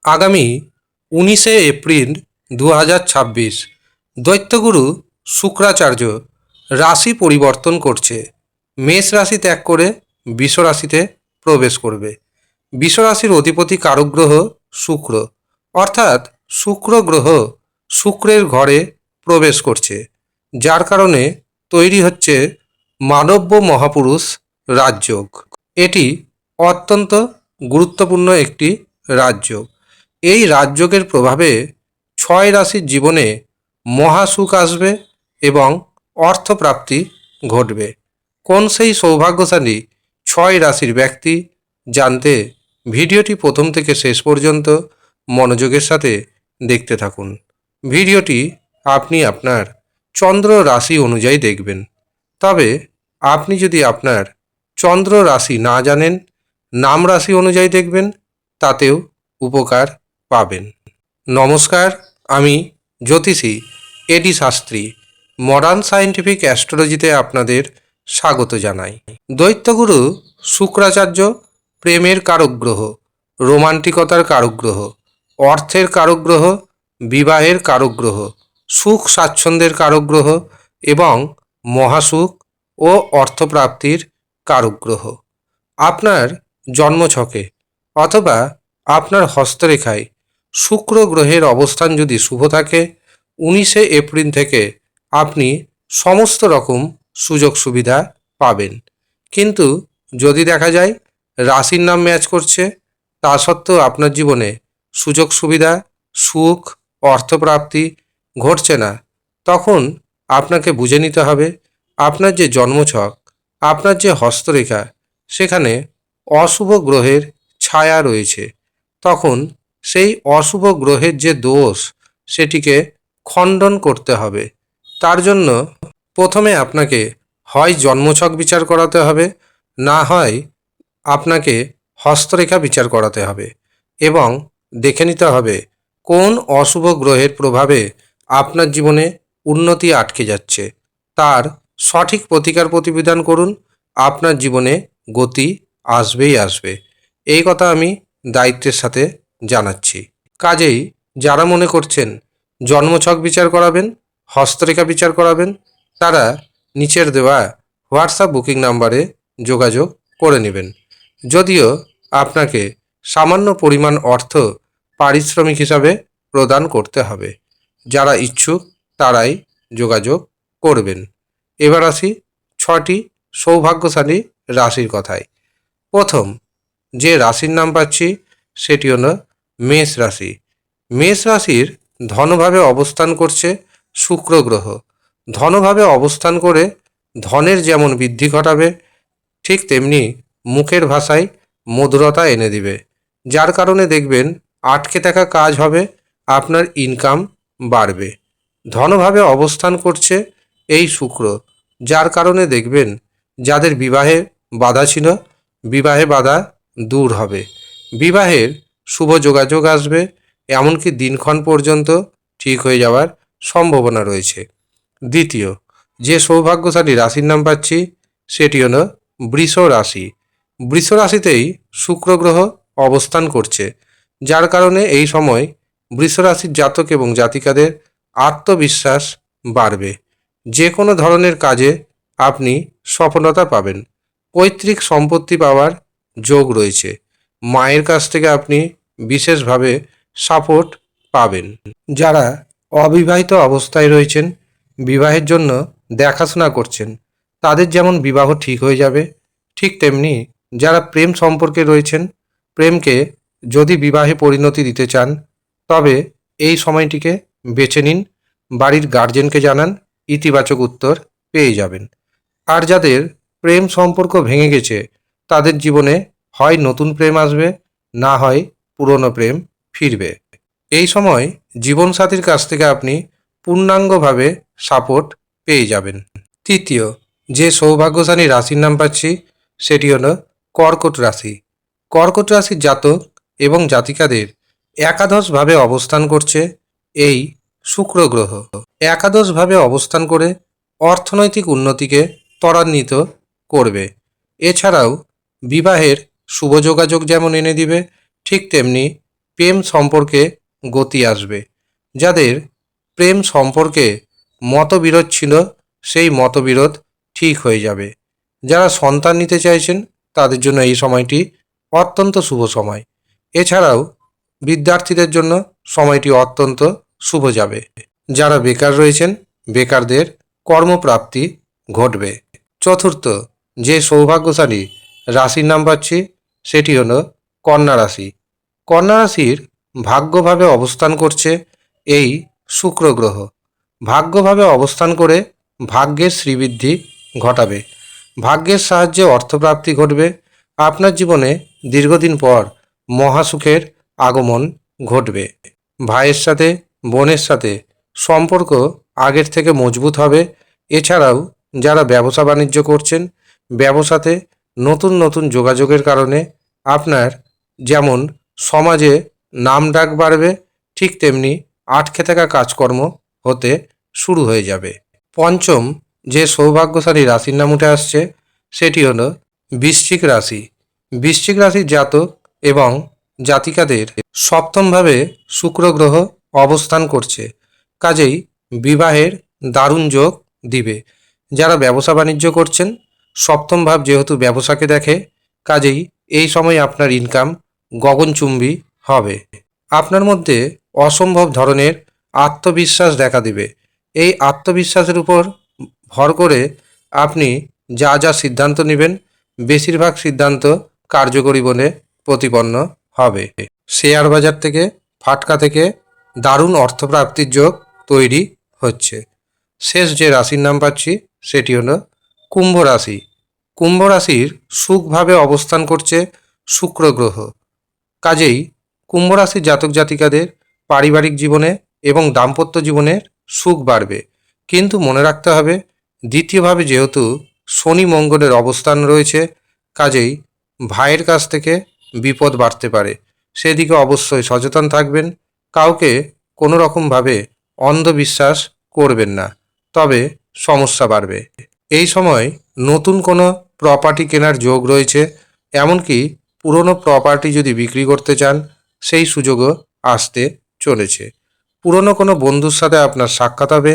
আগামী 19শে এপ্রিল 2026 দৈত্যগুরু শুক্রাচার্য রাশি পরিবর্তন করছে। মেষ রাশি ত্যাগ করে বৃষ রাশিতে প্রবেশ করবে। বৃষ রাশির অধিপতি কারক গ্রহ শুক্র, অর্থাৎ শুক্র গ্রহ শুক্রের ঘরে প্রবেশ করছে, যার কারণে তৈরি হচ্ছে মানব্য মহাপুরুষ রাজযোগ। এটি অত্যন্ত গুরুত্বপূর্ণ একটি রাজযোগ। এই রাজযোগের প্রভাবে 6 রাশির জীবনে মহাসুখ আসবে এবং অর্থপ্রাপ্তি ঘটবে। কোন সেই সৌভাগ্যশালী 6 রাশির ব্যক্তি জানতে ভিডিওটি প্রথম থেকে শেষ পর্যন্ত মনোযোগের সাথে দেখতে থাকুন। ভিডিওটি আপনি আপনার চন্দ্র রাশি অনুযায়ী দেখবেন। তবে আপনি যদি আপনার চন্দ্র রাশি না জানেন, নাম রাশি অনুযায়ী দেখবেন, তাতেও উপকার পাবেন। নমস্কার, আমি জ্যোতিষী এডি শাস্ত্রী মডার্ন সায়েন্টিফিক অ্যাস্ট্রোলজিতে আপনাদের স্বাগত জানাই। দৈত্যগুরু শুক্রাচার্য প্রেমের কারক গ্রহ, রোমান্টিকতার কারক গ্রহ, অর্থের কারক গ্রহ, বিবাহের কারক গ্রহ, সুখ স্বাচ্ছন্দ্যের কারক গ্রহ এবং মহাসুখ ও অর্থপ্রাপ্তির কারক গ্রহ। আপনার জন্মছকে অথবা আপনার হস্তরেখায় শুক্র গ্রহের অবস্থান যদি শুভ থাকে, 19শে এপ্রিল থেকে আপনি সমস্ত রকম সুযোগ সুবিধা পাবেন। কিন্তু যদি দেখা যায় রাশির নাম ম্যাচ করছে, তা সত্ত্বেও আপনার জীবনে সুযোগ সুবিধা, সুখ, অর্থপ্রাপ্তি ঘটছে না, তখন আপনাকে বুঝে নিতে হবে আপনার যে জন্মছক, আপনার যে হস্তরেখা, সেখানে অশুভ গ্রহের ছায়া রয়েছে। তখন সেই অশুভ গ্রহের যে দোষ, সেটিকে খণ্ডন করতে হবে। তার জন্য প্রথমে আপনাকে হয় জন্মছক বিচার করাতে হবে, না হয় আপনাকে হস্তরেখা বিচার করাতে হবে এবং দেখে নিতে হবে কোন অশুভ গ্রহের প্রভাবে আপনার জীবনে উন্নতি আটকে যাচ্ছে। তার সঠিক প্রতিকার প্রতিবিধান করুন, আপনার জীবনে গতি আসবেই আসবে। এই কথা আমি দায়িত্বের সাথে জানাচ্ছি। কাজেই যারা মনে করছেন জন্মছক বিচার করাবেন, হস্তরেখা বিচার করাবেন, তারা নিচের দেওয়া হোয়াটসঅ্যাপ বুকিং নাম্বারে যোগাযোগ করে নেবেন। যদিও আপনাকে সামান্য পরিমাণ অর্থ পারিশ্রমিক হিসাবে প্রদান করতে হবে। যারা ইচ্ছুক তারাই যোগাযোগ করবেন। এবার আসি 6টি সৌভাগ্যশালী রাশির কথায়। প্রথম যে রাশির নাম পাচ্ছি সেটি হলো মেষ রাশি। মেষ রাশির ধনভাবে অবস্থান করছে শুক্র গ্রহ। ধনভাবে অবস্থান করে ধনের যেমন বৃদ্ধি ঘটাবে, ঠিক তেমনি মুখের ভাষায় মধুরতা এনে দিবে, যার কারণে দেখবেন আটকে থাকা কাজ হবে, আপনার ইনকাম বাড়বে। ধনভাবে অবস্থান করছে এই শুক্র, যার কারণে দেখবেন যাদের বিবাহে বাধা ছিল, বিবাহে বাধা দূর হবে, বিবাহের শুভ যোগাযোগ আসবে, এমনকি দিনক্ষণ পর্যন্ত ঠিক হয়ে যাওয়ার সম্ভাবনা রয়েছে। দ্বিতীয় যে সৌভাগ্যশালী রাশির নাম পাচ্ছি সেটি হলো বৃষ রাশি। বৃষ রাশিতেই শুক্র গ্রহ অবস্থান করছে, যার কারণে এই সময় বৃষ রাশির জাতক এবং জাতিকাদের আত্মবিশ্বাস বাড়বে। যে কোনো ধরনের কাজে আপনি সফলতা পাবেন। পৈতৃক সম্পত্তি পাওয়ার যোগ রয়েছে। মায়ের কাছ থেকে আপনি বিশেষভাবে সাপোর্ট পাবেন। যারা অবিবাহিত অবস্থায় রয়েছেন, বিবাহের জন্য দেখাশোনা করছেন, তাদের যেমন বিবাহ ঠিক হয়ে যাবে, ঠিক তেমনি যারা প্রেম সম্পর্কে রয়েছেন, প্রেমকে যদি বিবাহে পরিণতি দিতে চান, তবে এই সময়টিকে বেছে নিন, বাড়ির গার্জেনকে জানান, ইতিবাচক উত্তর পেয়ে যাবেন। আর যাদের প্রেম সম্পর্ক ভেঙে গেছে, তাদের জীবনে হয় নতুন প্রেম আসবে, না হয় পুরনো প্রেম ফিরবে। এই সময় জীবনসাথীর কাছ থেকে আপনি পূর্ণাঙ্গভাবে সাপোর্ট পেয়ে যাবেন। তৃতীয় যে সৌভাগ্যশালী রাশির নাম পাচ্ছি সেটি হলো কর্কট রাশি। কর্কট রাশির জাতক এবং জাতিকাদের একাদশভাবে অবস্থান করছে এই শুক্র গ্রহ। একাদশভাবে অবস্থান করে অর্থনৈতিক উন্নতিকে ত্বরান্বিত করবে। এছাড়াও বিবাহের শুভ যোগাযোগ যেমন এনে দিবে, ঠিক তেমনি প্রেম সম্পর্কে গতি আসবে। যাদের প্রেম সম্পর্কে মতবিরোধ ছিল সেই মতবিরোধ ঠিক হয়ে যাবে। যারা সন্তান নিতে চাইছেন তাদের জন্য এই সময়টি অত্যন্ত শুভ সময়। এছাড়াও বিদ্যার্থীদের জন্য সময়টি অত্যন্ত শুভ যাবে। যারা বেকার রয়েছেন বেকারদের কর্মপ্রাপ্তি ঘটবে। চতুর্থ যে সৌভাগ্যশালী রাশির নাম পাচ্ছি সেটি হলো কন্যা রাশি। কন্যা রাশির ভাগ্যভাবে অবস্থান করছে এই শুক্র গ্রহ। ভাগ্যভাবে অবস্থান করে ভাগ্যের শ্রীবৃদ্ধি ঘটাবে। ভাগ্যের সাহায্যে অর্থপ্রাপ্তি ঘটবে। আপনার জীবনে দীর্ঘদিন পর মহাসুখের আগমন ঘটবে। ভাইয়ের সাথে বোনের সাথে সম্পর্ক আগের থেকে মজবুত হবে। এছাড়াও যারা ব্যবসা বাণিজ্য করছেন ব্যবসাতে নতুন নতুন যোগাযোগের কারণে আপনার যেমন সমাজে নামডাক বাড়বে, ঠিক তেমনি আটকে থাকা কাজকর্ম হতে শুরু হয়ে যাবে। পঞ্চম যে সৌভাগ্যশালী রাশির নাম উঠে আসছে সেটি হলো বৃশ্চিক রাশি। বৃশ্চিক রাশির জাতক এবং জাতিকাদের সপ্তমভাবে শুক্র গ্রহ অবস্থান করছে, কাজেই বিবাহের দারুণ যোগ দিবে। যারা ব্যবসা বাণিজ্য করছেন সপ্তম ভাব যেহেতু ব্যবসাকে দেখে, কাজেই এই সময় আপনার ইনকাম গগনচুম্বী হবে। আপনার মধ্যে অসম্ভব ধরনের আত্মবিশ্বাস দেখা দেবে। এই আত্মবিশ্বাসের উপর ভর করে আপনি যা যা সিদ্ধান্ত নেবেন বেশিরভাগ সিদ্ধান্ত কার্যকরী বলে প্রতিপন্ন হবে। শেয়ার বাজার থেকে ফাটকা থেকে দারুণ অর্থপ্রাপ্তির যোগ তৈরি হচ্ছে। শেষ যে রাশির নাম পাচ্ছি সেটি হলো কুম্ভ রাশি। কুম্ভ রাশির সুখভাবে অবস্থান করছে শুক্র গ্রহ, কাজেই কুম্ভ রাশির জাতক জাতিকাদের পারিবারিক জীবনে এবং দাম্পত্য জীবনের সুখ বাড়বে। কিন্তু মনে রাখতে হবে দ্বিতীয়ভাবে যেহেতু শনি মঙ্গলের অবস্থান রয়েছে, কাজেই ভাইয়ের কাছ থেকে বিপদ বাড়তে পারে, সেদিকে অবশ্যই সচেতন থাকবেন। কাউকে কোনো রকমভাবে অন্ধবিশ্বাস করবেন না, তবে সমস্যা বাড়বে। এই সময় নতুন কোনো প্রপার্টি কেনার যোগ রয়েছে, এমনকি পুরনো প্রপার্টি যদি বিক্রি করতে চান সেই সুযোগও আসতে চলেছে। পুরনো কোনো বন্ধুর সাথে আপনার সাক্ষাৎ হবে।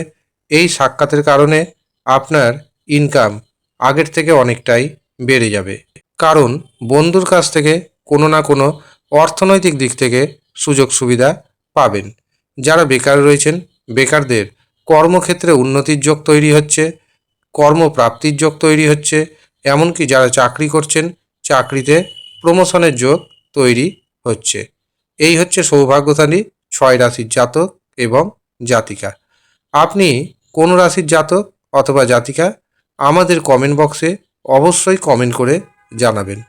এই সাক্ষাতের কারণে আপনার ইনকাম আগের থেকে অনেকটাই বেড়ে যাবে, কারণ বন্ধুর কাছ থেকে কোনো না কোনো অর্থনৈতিক দিক থেকে সুযোগ সুবিধা পাবেন। যারা বেকার রয়েছেন বেকারদের কর্মক্ষেত্রে উন্নতির যোগ তৈরি হচ্ছে, কর্মপ্রাপ্তির যোগ তৈরি হচ্ছে। এমনকি যারা চাকরি করছেন চাকরিতে প্রমোশনের যোগ তৈরি হচ্ছে। এই হচ্ছে সৌভাগ্যশালী 6 রাশির জাতক এবং জাতিকা। আপনি কোন রাশির জাতক অথবা জাতিকা আমাদের কমেন্ট বক্সে অবশ্যই কমেন্ট করে জানাবেন।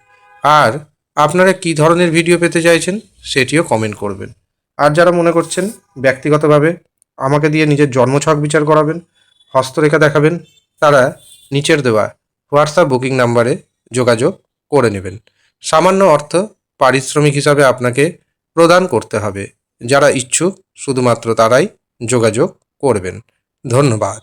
আর আপনারা কী ধরনের ভিডিও পেতে চাইছেন সেটিও কমেন্ট করবেন। আর যারা মনে করছেন ব্যক্তিগতভাবে আমাকে দিয়ে নিজের জন্মছক বিচার করাবেন, হস্তরেখা দেখাবেন, তারা নিচের দেওয়া হোয়াটসঅ্যাপ বুকিং নাম্বারে যোগাযোগ করে নেবেন। সামান্য অর্থ পারিশ্রমিক হিসাবে আপনাকে প্রদান করতে হবে। যারা ইচ্ছুক শুধুমাত্র তারাই যোগাযোগ করবেন। ধন্যবাদ।